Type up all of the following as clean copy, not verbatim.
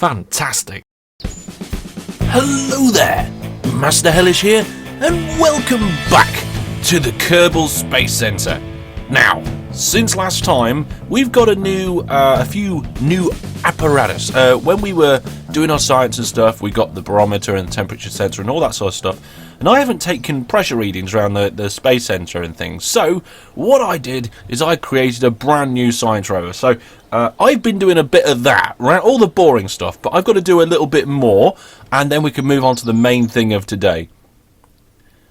Fantastic. Hello there, Master Hellish here, and welcome back to the Kerbal Space Center. Now, since last time, we've got a few new apparatus. When we were doing our science and stuff, we got the barometer and the temperature sensor and all that sort of stuff. And I haven't taken pressure readings around the space center and things. So what I did is I created a brand new science rover. So I've been doing a bit of that, right? All the boring stuff, but I've got to do a little bit more, and then we can move on to the main thing of today.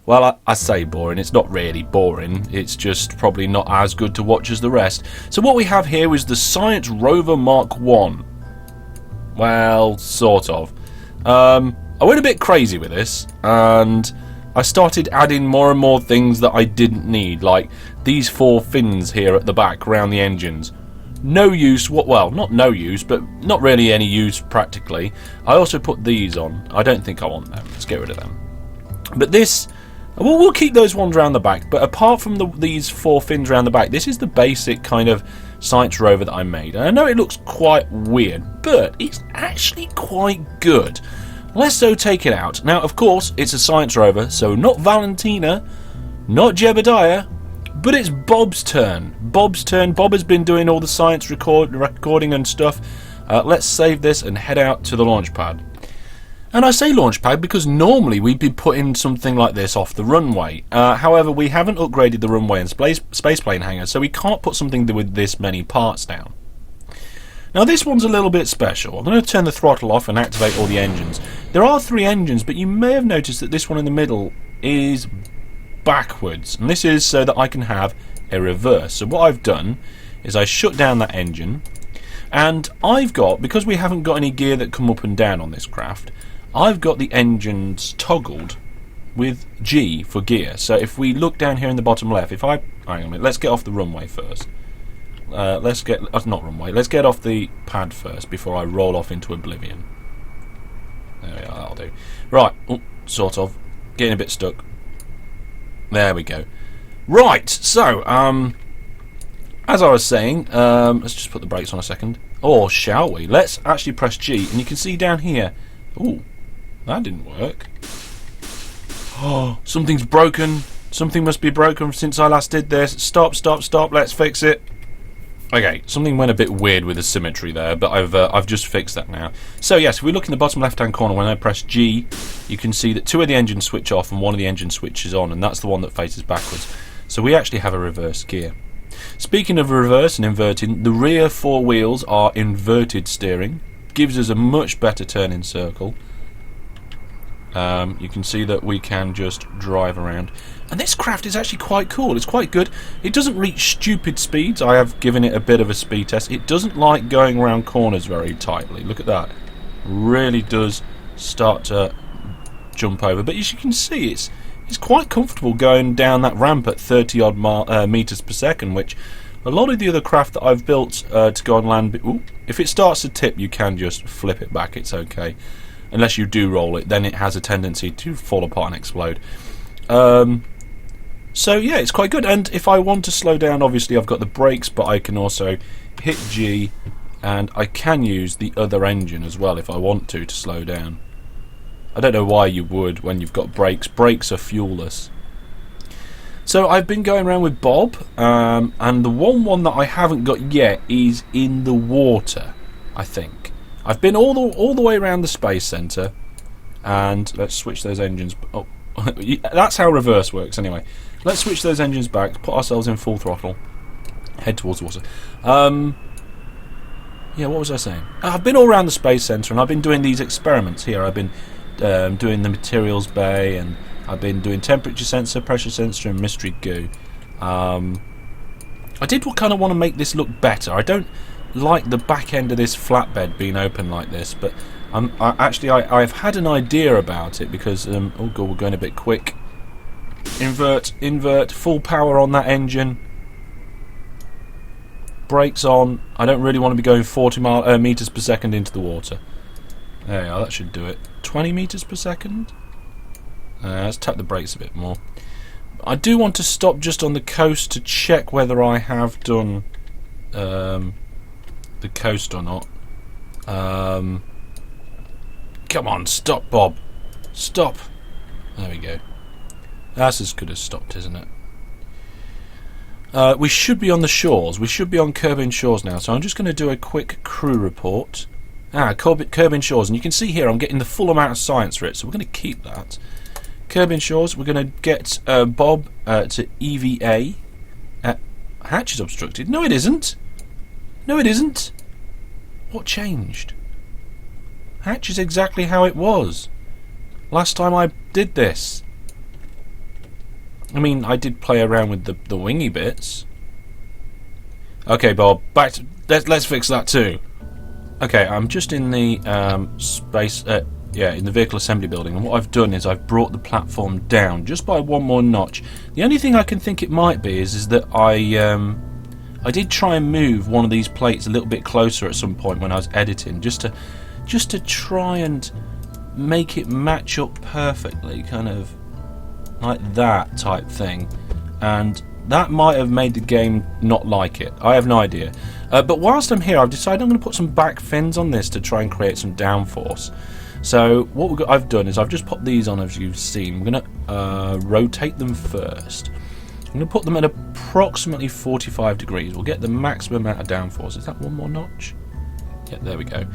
Well, I say boring, it's not really boring, it's just probably not as good to watch as the rest. So what we have here is the Science Rover Mark 1. Well, sort of. I went a bit crazy with this, and I started adding more and more things that I didn't need, like these 4 fins here at the back around the engines. No use, well, not no use, but not really any use practically. I also put these on. I don't think I want them. Let's get rid of them. But this, we'll keep those ones around the back, but apart from these 4 fins around the back, this is the basic kind of science rover that I made. And I know it looks quite weird, but it's actually quite good. Let's so take it out. Now, of course, it's a science rover, so not Valentina, not Jebediah, but it's Bob's turn. Bob's turn. Bob has been doing all the science recording and stuff. Let's save this and head out to the launch pad. And I say launch pad because normally we'd be putting something like this off the runway. However, we haven't upgraded the runway and spaceplane hangar, so we can't put something with this many parts down. Now this one's a little bit special. I'm going to turn the throttle off and activate all the engines. There are 3 engines, but you may have noticed that this one in the middle is backwards, and this is so that I can have a reverse. So what I've done is I shut down that engine, and I've got, because we haven't got any gear that come up and down on this craft, I've got the engines toggled with G for gear. So if we look down here in the bottom left, hang on a minute, let's get off the runway first. Let's get off the pad first before I roll off into oblivion. There we are, that'll do. Right, sort of. Getting a bit stuck. There we go. Right, so, as I was saying, let's just put the brakes on a second. Or shall we? Let's actually press G, and you can see down here. Ooh, that didn't work. Oh, something's broken. Something must be broken since I last did this. Stop, let's fix it. Okay, something went a bit weird with the symmetry there, but I've just fixed that now. So yes, if we look in the bottom left-hand corner, when I press G, you can see that 2 of the engines switch off and 1 of the engines switches on, and that's the one that faces backwards. So we actually have a reverse gear. Speaking of reverse and inverting, the rear 4 wheels are inverted steering. Gives us a much better turning circle. You can see that we can just drive around. And this craft is actually quite cool. It's quite good. It doesn't reach stupid speeds. I have given it a bit of a speed test. It doesn't like going around corners very tightly. Look at that. Really does start to jump over. But as you can see, it's quite comfortable going down that ramp at 30 odd meters per second, which a lot of the other craft that I've built to go on land, if it starts to tip, you can just flip it back. It's okay. Unless you do roll it, then it has a tendency to fall apart and explode. So yeah, it's quite good. And if I want to slow down, obviously I've got the brakes, but I can also hit G, and I can use the other engine as well if I want to slow down. I don't know why you would when you've got brakes. Brakes are fuelless. So I've been going around with Bob, and the one that I haven't got yet is in the water, I think. I've been all the way around the space center, and let's switch those engines. Oh, that's how reverse works anyway. Let's switch those engines back, put ourselves in full throttle, head towards water. Yeah, what was I saying? I've been all around the space center, and I've been doing these experiments here. I've been doing the materials bay, and I've been doing temperature sensor, pressure sensor, and mystery goo. I did kind of want to make this look better. I don't like the back end of this flatbed being open like this, but I've had an idea about it because oh god, we're going a bit quick. Invert, full power on that engine. Brakes on. I don't really want to be going 40 meters per second into the water. There we are, that should do it. 20 meters per second. Let's tap the brakes a bit more. I do want to stop just on the coast to check whether I have done the coast or not. Come on, stop, Bob. Stop. There we go. That's as good as stopped, isn't it? We should be on the shores. We should be on Kerbal shores now. So I'm just going to do a quick crew report. Kerbal shores. And you can see here I'm getting the full amount of science for it. So we're going to keep that. Kerbal shores. We're going to get Bob to EVA. Hatch is obstructed. No, it isn't. No, it isn't. What changed? Hatch is exactly how it was last time I did this. I mean, I did play around with the wingy bits. Okay, Bob, back to let's fix that too. Okay, I'm just in the in the vehicle assembly building, and what I've done is I've brought the platform down just by one more notch. The only thing I can think it might be is that I did try and move one of these plates a little bit closer at some point when I was editing, just to try and make it match up perfectly, kind of like that type thing, and that might have made the game not like it. I have no idea. But whilst I'm here, I've decided I'm going to put some back fins on this to try and create some downforce. So what I've done is I've just put these on, as you've seen. We're going to rotate them first. I'm going to put them at approximately 45 degrees. We'll get the maximum amount of downforce. Is that one more notch? Yeah, there we go.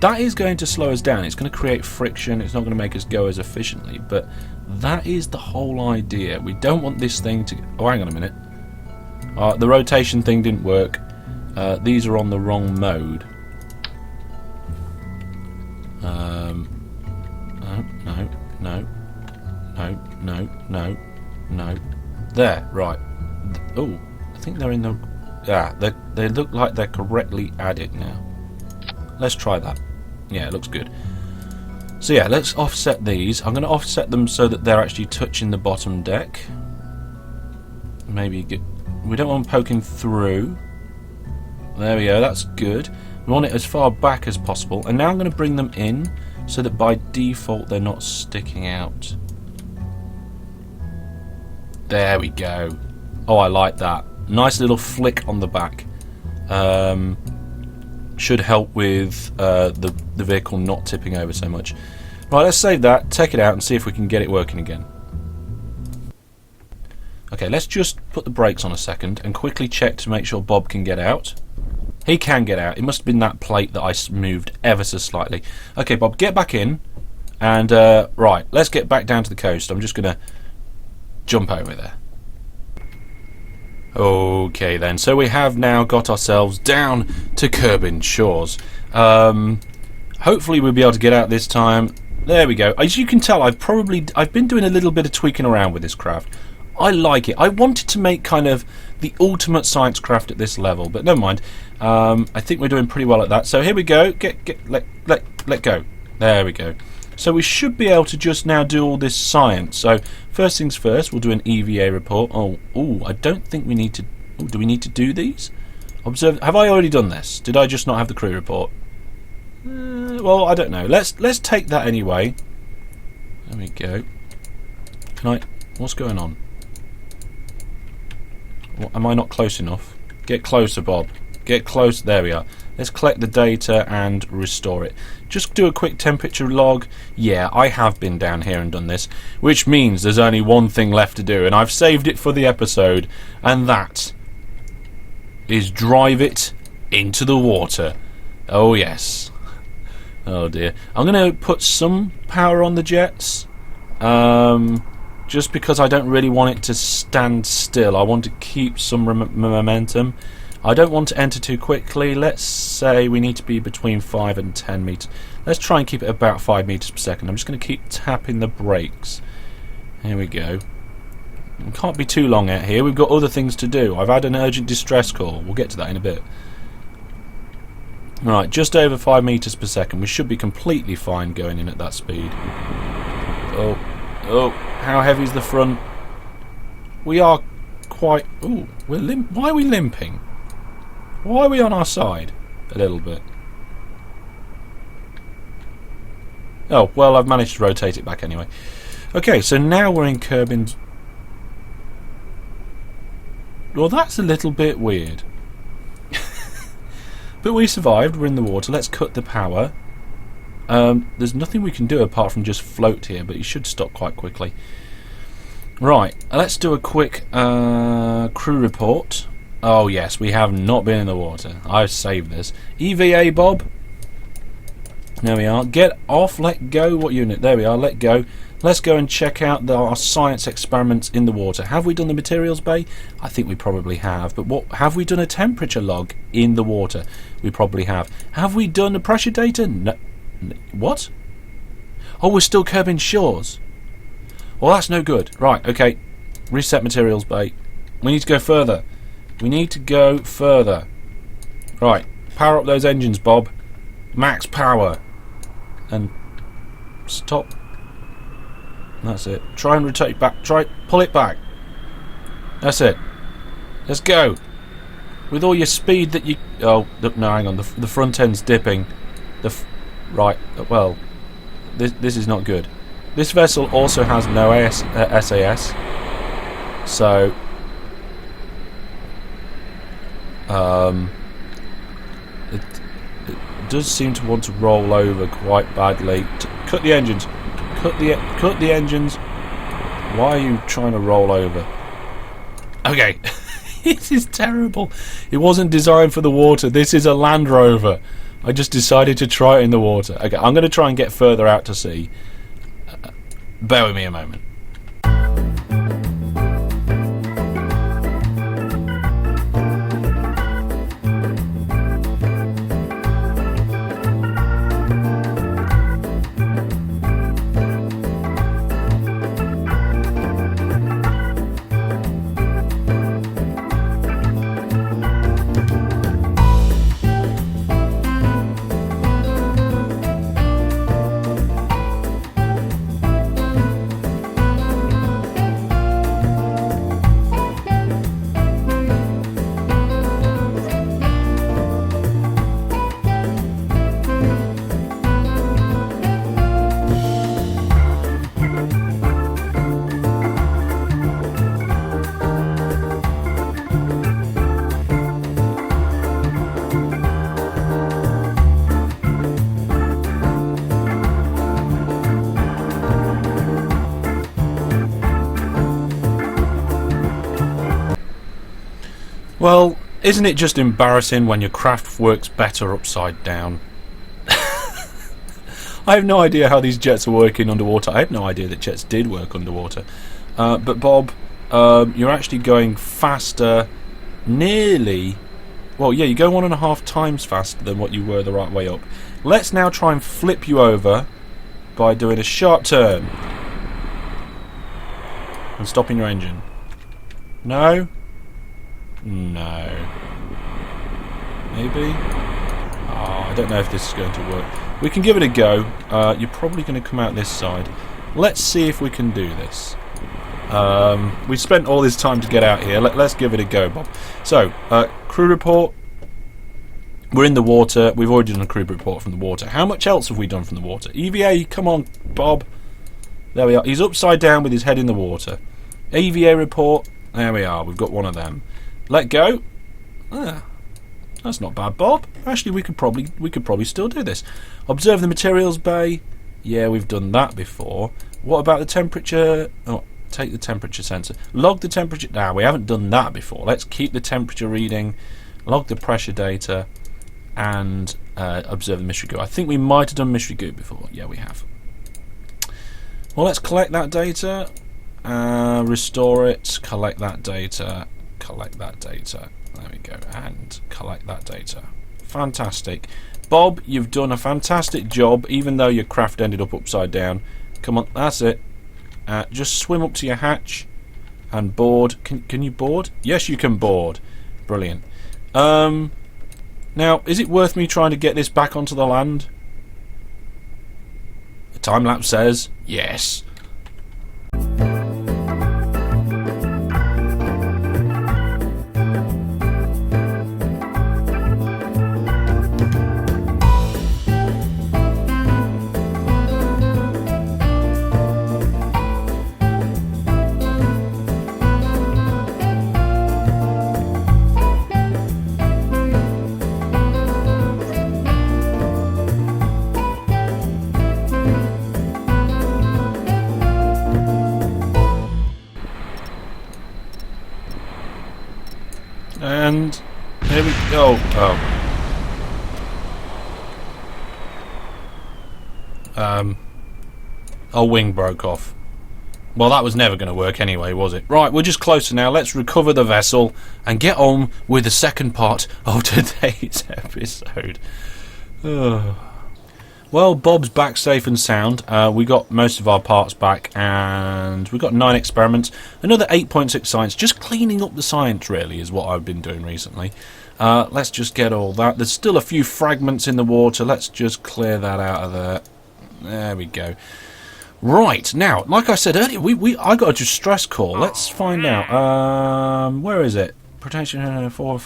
That is going to slow us down. It's going to create friction. It's not going to make us go as efficiently, but that is the whole idea. We don't want this thing to... Oh, hang on a minute. The rotation thing didn't work. These are on the wrong mode. No. There, right. Oh, I think they're in the... Yeah, they look like they're correctly added now. Let's try that. Yeah, it looks good. So yeah, let's offset these. I'm going to offset them so that they're actually touching the bottom deck. Maybe we don't want them poking through. There we go, that's good. We want it as far back as possible. And now I'm going to bring them in so that by default they're not sticking out. There we go. Oh, I like that. Nice little flick on the back. Should help with the vehicle not tipping over so much. Right, let's save that, take it out and see if we can get it working again. Okay, let's just put the brakes on a second and quickly check to make sure Bob can get out. He can get out. It must have been that plate that I moved ever so slightly. Okay, Bob, get back in. And, right, let's get back down to the coast. I'm just going to jump over there. Okay then, so we have now got ourselves down to Kerbal shores. Hopefully we'll be able to get out this time. There we go. As you can tell, I've been doing a little bit of tweaking around with this craft. I like it. I wanted to make kind of the ultimate science craft at this level, but never mind. I think we're doing pretty well at that. So here we go. Let go. There we go. So we should be able to just now do all this science. So first things first, we'll do an EVA report. Oh, I don't think we need to... Oh, do we need to do these? Observe. Have I already done this? Did I just not have the crew report? Well, I don't know. Let's take that anyway. There we go. What's going on? What, am I not close enough? Get closer, Bob. Get close. There we are. Let's collect the data and restore it. Just do a quick temperature log. Yeah, I have been down here and done this, which means there's only one thing left to do, and I've saved it for the episode, and that is drive it into the water. Oh yes. Oh dear. I'm going to put some power on the jets, just because I don't really want it to stand still. I want to keep some momentum. I don't want to enter too quickly. Let's say we need to be between 5 and 10 meters. Let's try and keep it about 5 meters per second. I'm just going to keep tapping the brakes. Here we go. We can't be too long out here. We've got other things to do. I've had an urgent distress call. We'll get to that in a bit. Right, just over 5 meters per second. We should be completely fine going in at that speed. Oh, how heavy is the front? We are quite... Ooh, why are we limping? Why are we on our side? A little bit. Oh, well, I've managed to rotate it back anyway. Okay, so now we're in Kerbal. Well, that's a little bit weird. But we survived. We're in the water. Let's cut the power. There's nothing we can do apart from just float here, but he should stop quite quickly. Right, let's do a quick crew report. Oh yes, we have not been in the water. I've saved this. EVA, Bob. There we are. Get off, let go. What unit? There we are, let go. Let's go and check out our science experiments in the water. Have we done the materials bay? I think we probably have. But what have we done a temperature log in the water? We probably have. Have we done the pressure data? No. What? Oh, we're still curbing shores. Well, that's no good. Right, okay. Reset materials bay. We need to go further. We need to go further. Right, power up those engines, Bob. Max power. And stop. That's it. Try and rotate back. Try, pull it back. That's it. Let's go. With all your speed that you... Oh, no, hang on. The front end's dipping. Right, well, this is not good. This vessel also has no SAS. So... It does seem to want to roll over quite badly. Cut the engines. Cut the engines. Why are you trying to roll over? Okay. This is terrible. It wasn't designed for the water. This is a Land Rover. I just decided to try it in the water. Okay, I'm going to try and get further out to sea. Bear with me a moment. Well, isn't it just embarrassing when your craft works better upside down? I have no idea how these jets are working underwater. I have no idea that jets did work underwater. But Bob, you're actually going faster, nearly... Well, yeah, you go 1.5 times faster than what you were the right way up. Let's now try and flip you over by doing a sharp turn. And stopping your engine. No? No. Maybe? Oh, I don't know if this is going to work. We can give it a go. You're probably going to come out this side. Let's see if we can do this. We spent all this time to get out here. Let's give it a go, Bob. So, crew report. We're in the water. We've already done a crew report from the water. How much else have we done from the water? EVA, come on, Bob. There we are. He's upside down with his head in the water. EVA report. There we are. We've got one of them. Let go. Ah, that's not bad, Bob. Actually, we could probably still do this. Observe the materials bay. Yeah, we've done that before. What about the temperature? Oh, take the temperature sensor. Log the temperature. Nah, we haven't done that before. Let's keep the temperature reading. Log the pressure data, and observe the mystery goo. I think we might have done mystery goo before. Yeah, we have. Well, let's collect that data. Restore it. Collect that data. Collect that data. There we go. And collect that data. Fantastic. Bob, you've done a fantastic job, even though your craft ended up upside down. Come on, that's it. Just swim up to your hatch and board. Can you board? Yes, you can board. Brilliant. Now, is it worth me trying to get this back onto the land? The time lapse says yes. Our wing broke off. Well, that was never going to work anyway, was it? Right, we're just closer now. Let's recover the vessel and get on with the second part of today's episode. Well, Bob's back safe and sound. We got most of our parts back, and we got 9 experiments. Another 8.6 science. Just cleaning up the science, really, is what I've been doing recently. Let's just get all that. There's still a few fragments in the water. Let's just clear that out of there. There we go. Right, now, like I said earlier, I got a distress call. Let's find out. Where is it? Protection for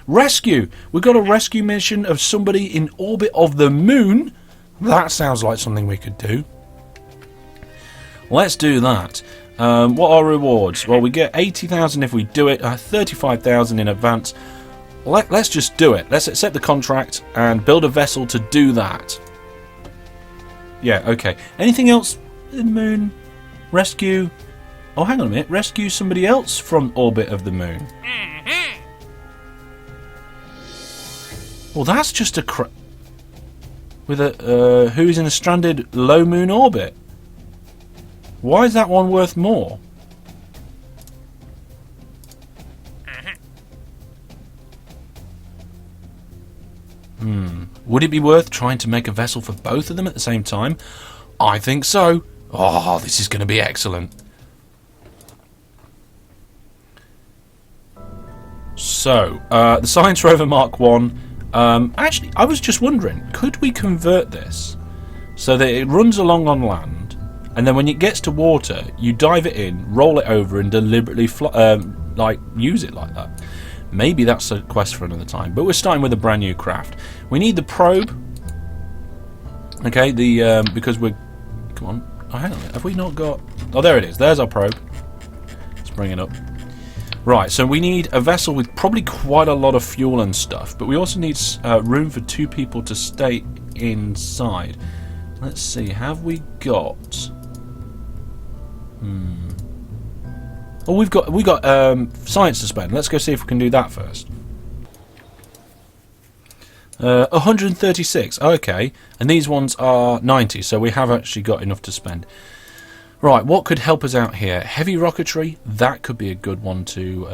rescue. We got a rescue mission of somebody in orbit of the moon. That sounds like something we could do. Let's do that. What are rewards? Well, we get 80,000 if we do it. 35,000 in advance. Let's just do it. Let's accept the contract and build a vessel to do that. Yeah, okay. Anything else? The moon? Rescue? Oh, hang on a minute. Rescue somebody else from orbit of the moon. Well, that's just a with a who's in a stranded low moon orbit. Why is that one worth more? Would it be worth trying to make a vessel for both of them at the same time? I think so. Oh, this is going to be excellent. So, the Science Rover Mark 1. Actually, I was just wondering, could we convert this so that it runs along on land, and then when it gets to water, you dive it in, roll it over, and deliberately use it like that? Maybe that's a quest for another time. But we're starting with a brand new craft. We need the probe. Okay, because we're... Come on. Oh, hang on. Have we not got... Oh, there it is. There's our probe. Let's bring it up. Right, so we need a vessel with probably quite a lot of fuel and stuff. But we also need room for 2 people to stay inside. Let's see. Have we got... Oh, we've got science to spend. Let's go see if we can do that first. 136. Okay, and these ones are 90, so we have actually got enough to spend. Right, what could help us out here? Heavy rocketry. That could be a good one to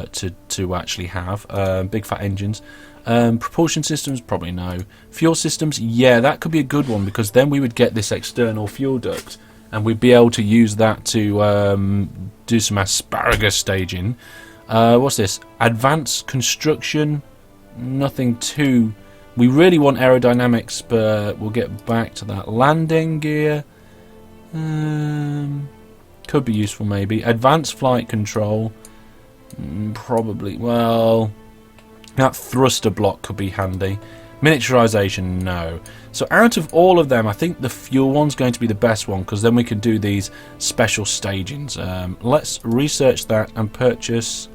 actually have. Big fat engines. Propulsion systems, probably no. Fuel systems, yeah, that could be a good one because then we would get this external fuel duct, and we'd be able to use that to do some asparagus staging. What's this? Advanced construction. Nothing too... We really want aerodynamics, but we'll get back to that. Landing gear. Could be useful, maybe. Advanced flight control. Probably. Well, that thruster block could be handy. Miniaturization, no. So out of all of them, I think the fuel one's going to be the best one, because then we can do these special stagings. Let's research that and purchase...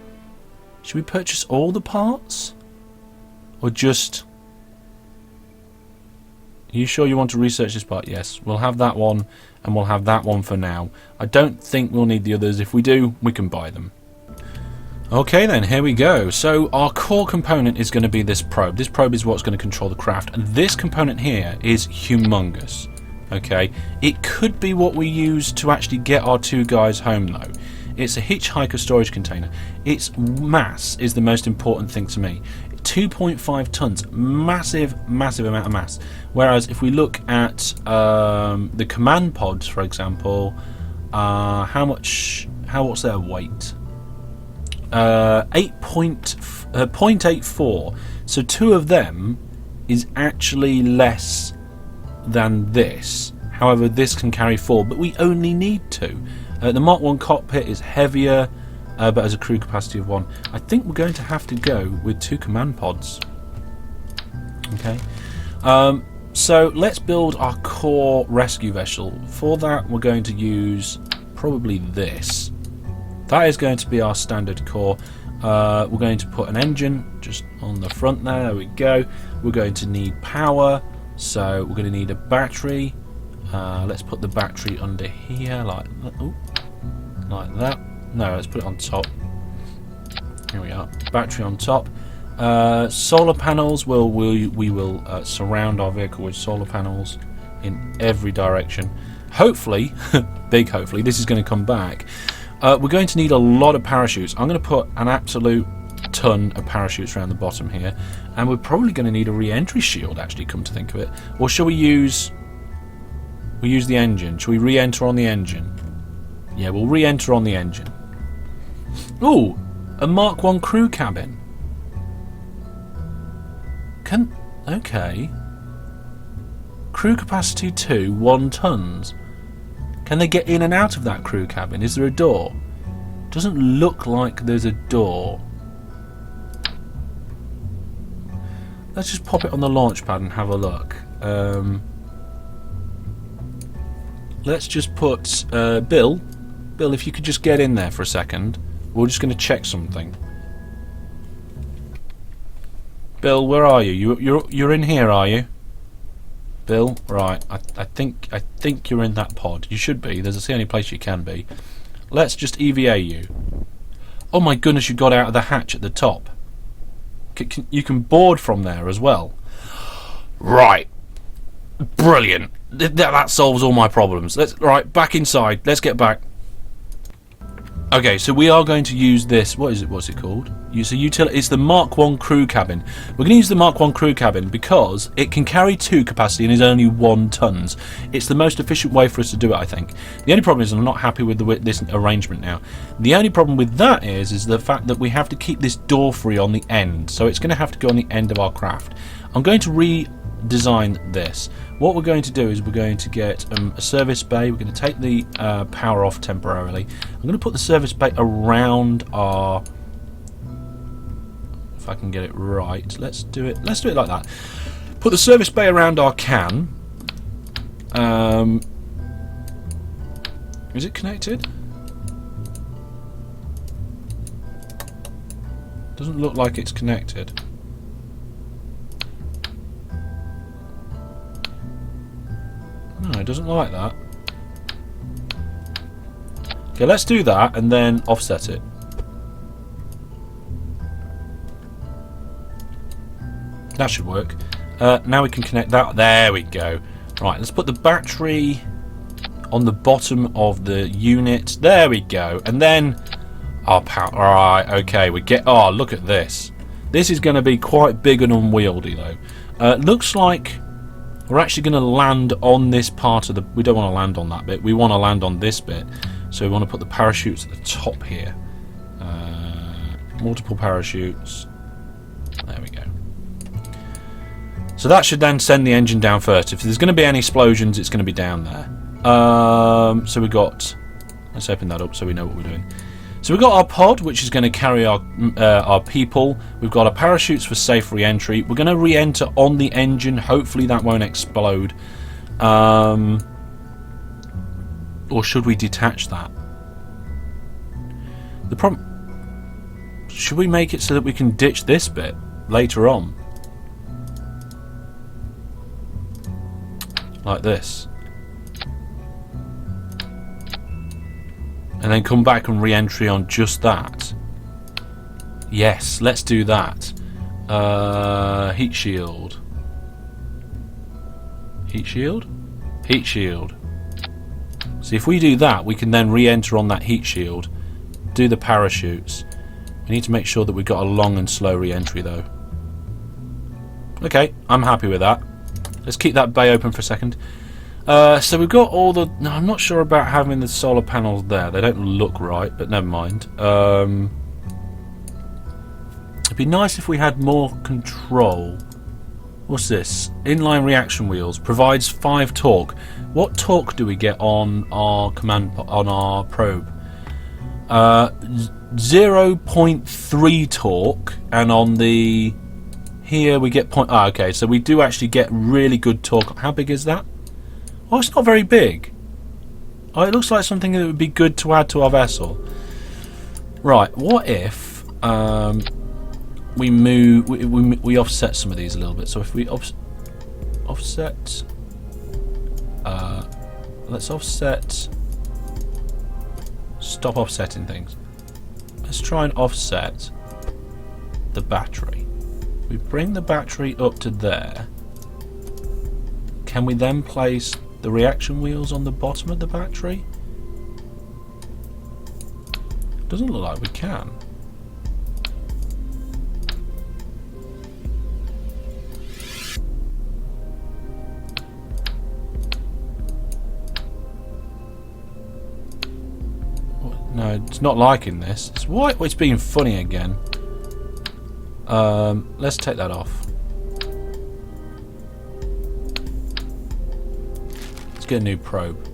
Should we purchase all the parts? Or just... Are you sure you want to research this part? Yes. We'll have that one, and we'll have that one for now. I don't think we'll need the others. If we do, we can buy them. Okay then, here we go. So our core component is going to be this probe. This probe is what's going to control the craft. And this component here is humongous. Okay, it could be what we use to actually get our 2 guys home though. It's a hitchhiker storage container. Its mass is the most important thing to me. 2.5 tons, massive amount of mass. Whereas if we look at the command pods, for example, what's their weight? 0.84. So 2 of them is actually less than this. However, this can carry 4, but we only need 2. The Mark 1 cockpit is heavier, but has a crew capacity of 1. I think we're going to have to go with 2 command pods. Okay. So let's build our core rescue vessel. For that, we're going to use probably this. That is going to be our standard core. We're going to put an engine just on the front there. There we go. We're going to need power, so we're going to need a battery. Let's put the battery under here, like that. No, let's put it on top. Here we are. Battery on top. Solar panels. We will surround our vehicle with solar panels. in every direction. Hopefully, big hopefully, this is going to come back. We're going to need a lot of parachutes. I'm going to put an absolute ton of parachutes around the bottom here, and we're probably going to need a re-entry shield, actually, come to think of it. Or shall we use the engine? Shall we re-enter on the engine? Yeah, we'll re-enter on the engine. Ooh, a Mark 1 crew cabin. Okay. Crew capacity 2, 1 tons. Can they get in and out of that crew cabin? Is there a door? Doesn't look like there's a door. Let's just pop it on the launch pad and have a look. Let's just put Bill, if you could just get in there for a second. We're just going to check something. Bill, where are you? You're in here, are you? Bill, right? I think you're in that pod. You should be. That's the only place you can be. Let's just EVA you. Oh my goodness! You got out of the hatch at the top. You can board from there as well. Right. Brilliant. That solves all my problems. Right, back inside. Let's get back. Okay, so we are going to use this. What's it called? It's the Mark 1 crew cabin. We're going to use the Mark 1 crew cabin because it can carry 2 capacity and is only 1 tons. It's the most efficient way for us to do it, I think. The only problem is I'm not happy with this arrangement now. The only problem with that is the fact that we have to keep this door free on the end. So it's going to have to go on the end of our craft. I'm going to redesign this. What we're going to do is we're going to get a service bay. We're going to take the power off temporarily. I'm going to put the service bay around our... If I can get it right, let's do it like that. Put the service bay around our can. Is it connected? Doesn't look like it's connected. No, it doesn't look like that. Okay, let's do that and then offset it. That should work. Now we can connect that. There we go. Right, let's put the battery on the bottom of the unit. There we go. And then our power. Alright, okay. Oh, look at this. This is going to be quite big and unwieldy, though. Looks like we're actually going to land on this part of the... We don't want to land on that bit. We want to land on this bit. So we want to put the parachutes at the top here. Multiple parachutes. There we go. So that should then send the engine down first. If there's going to be any explosions, it's going to be down there. So we got... Let's open that up so we know what we're doing. So we've got our pod, which is going to carry our people. We've got our parachutes for safe re-entry. We're going to re-enter on the engine. Hopefully that won't explode. Or should we detach that? The problem... Should we make it so that we can ditch this bit later on? Like this. And then come back and re-entry on just that. Yes, let's do that. Heat shield. Heat shield? Heat shield. See, if we do that, we can then re-enter on that heat shield. Do the parachutes. We need to make sure that we've got a long and slow re-entry, though. Okay, I'm happy with that. Let's keep that bay open for a second. So we've got all the... No, I'm not sure about having the solar panels there. They don't look right, but never mind. It'd be nice if we had more control. What's this? Inline reaction wheels. Provides 5 torque. What torque do we get on our probe? 0.3 torque, and on the... Here we get okay, so we do actually get really good torque. How big is that? Oh, it's not very big. Oh, it looks like something that would be good to add to our vessel. Right, what if we offset some of these a little bit? So if we offset, let's offset. Stop offsetting things. Let's try and offset the battery. We bring the battery up to there. Can we then place the reaction wheels on the bottom of the battery? Doesn't look like we can. No, it's not liking this. It's why it's being funny again. Let's take that off. Let's get a new probe.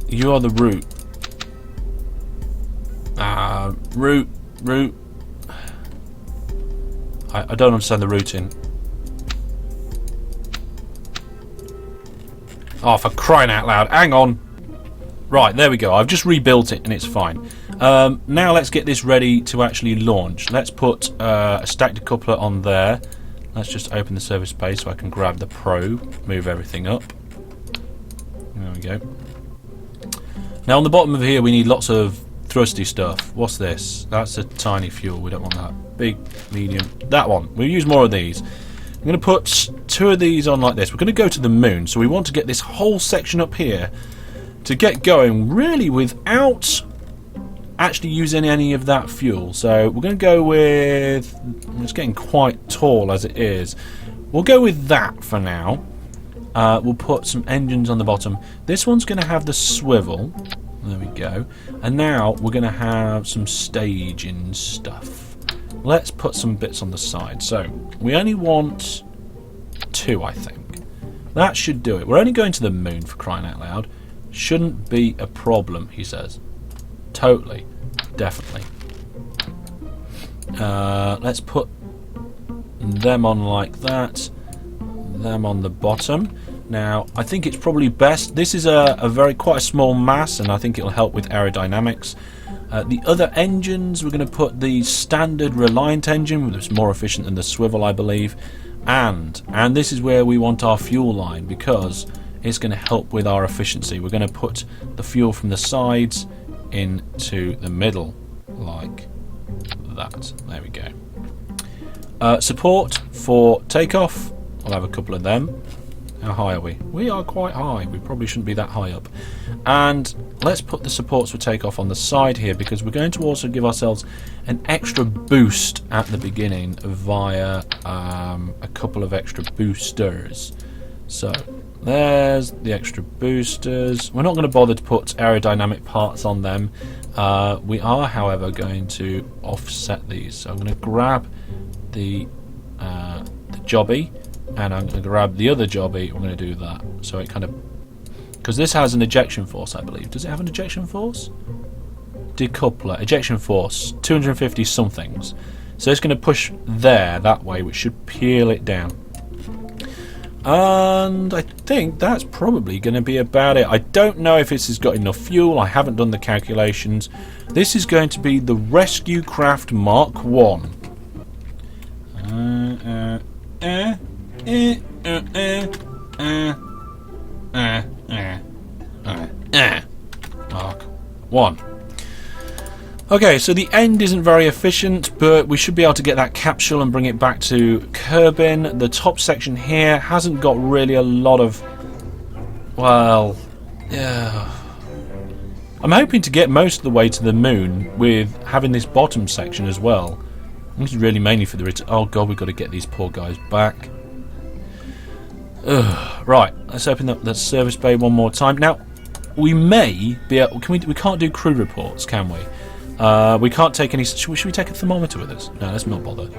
You are the root. Root. I don't understand the routing. Oh, for crying out loud. Hang on. Right, there we go. I've just rebuilt it and it's fine. Now let's get this ready to actually launch. Let's put a stack decoupler on there. Let's just open the service bay so I can grab the probe, move everything up. There we go. Now on the bottom of here we need lots of thrusty stuff. What's this? That's a tiny fuel. We don't want that. Big, medium. That one. We'll use more of these. I'm going to put 2 of these on like this. We're going to go to the moon, so we want to get this whole section up here to get going really without actually using any of that fuel. So we're going to go with... It's getting quite tall as it is. We'll go with that for now. We'll put some engines on the bottom. This one's going to have the swivel. There we go. And now we're going to have some staging stuff. Let's put some bits on the side. So we only want 2, I think. That should do it. We're only going to the moon, for crying out loud. Shouldn't be a problem, he says. Totally. Definitely. Let's put them on like that. Them on the bottom. Now, I think it's probably best. This is quite a small mass, and I think it'll help with aerodynamics. The other engines, we're going to put the standard Reliant engine, which is more efficient than the swivel, I believe. And this is where we want our fuel line, because it's going to help with our efficiency. We're going to put the fuel from the sides into the middle, like that. There we go. Support for takeoff. I'll have a couple of them. How high are we? We are quite high. We probably shouldn't be that high up. And let's put the supports for takeoff on the side here, because we're going to also give ourselves an extra boost at the beginning via a couple of extra boosters. So there's the extra boosters. We're not going to bother to put aerodynamic parts on them. We are, however, going to offset these. So I'm going to grab the jobby, and I'm going to grab the other jobby. We're going to do that. So it kind of... Because this has an ejection force, I believe. Does it have an ejection force? Decoupler. Ejection force. 250 somethings. So it's going to push there, that way, which should peel it down. And I think that's probably going to be about it. I don't know if this has got enough fuel. I haven't done the calculations. This is going to be the Rescue Craft Mark 1. Mark 1. Okay, so the end isn't very efficient, but we should be able to get that capsule and bring it back to Kerbin. The top section here hasn't got really a lot of... Well, yeah. I'm hoping to get most of the way to the moon with having this bottom section as well. This is really mainly for the return. Oh god, we've got to get these poor guys back. Ugh. Right, let's open up the service bay one more time. Now, we may be able... we can't do crew reports, can we? We can't take any... Should we take a thermometer with us? No, let's not bother.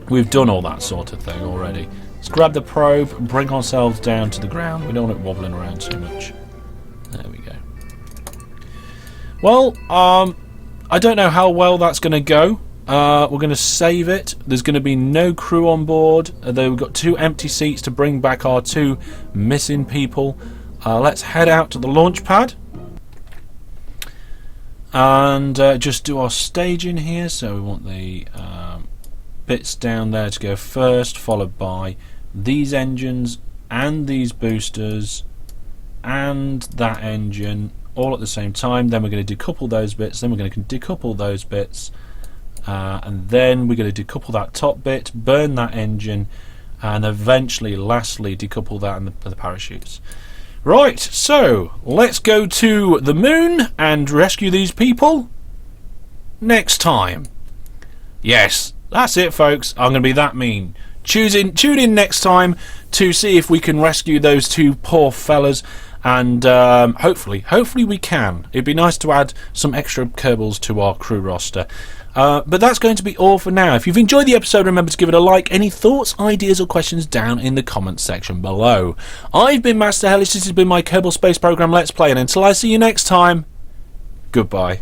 We've done all that sort of thing already. Let's grab the probe and bring ourselves down to the ground. We don't want it wobbling around too much. There we go. Well, I don't know how well that's going to go. We're going to save it. There's going to be no crew on board. We've got 2 empty seats to bring back our 2 missing people. Let's head out to the launch pad. And just do our staging here. So we want the bits down there to go first, followed by these engines and these boosters and that engine all at the same time. Then we're going to decouple those bits. Then we're going to decouple those bits. And then we're going to decouple that top bit, burn that engine, and eventually, lastly, decouple that and the parachutes. Right, so let's go to the moon and rescue these people next time. Yes, that's it, folks. I'm going to be that mean. Tune in next time to see if we can rescue those two poor fellas, and hopefully we can. It'd be nice to add some extra Kerbals to our crew roster. But that's going to be all for now. If you've enjoyed the episode, remember to give it a like. Any thoughts, ideas or questions down in the comments section below. I've been Master Hellish. This has been my Kerbal Space Program Let's Play, and until I see you next time, goodbye.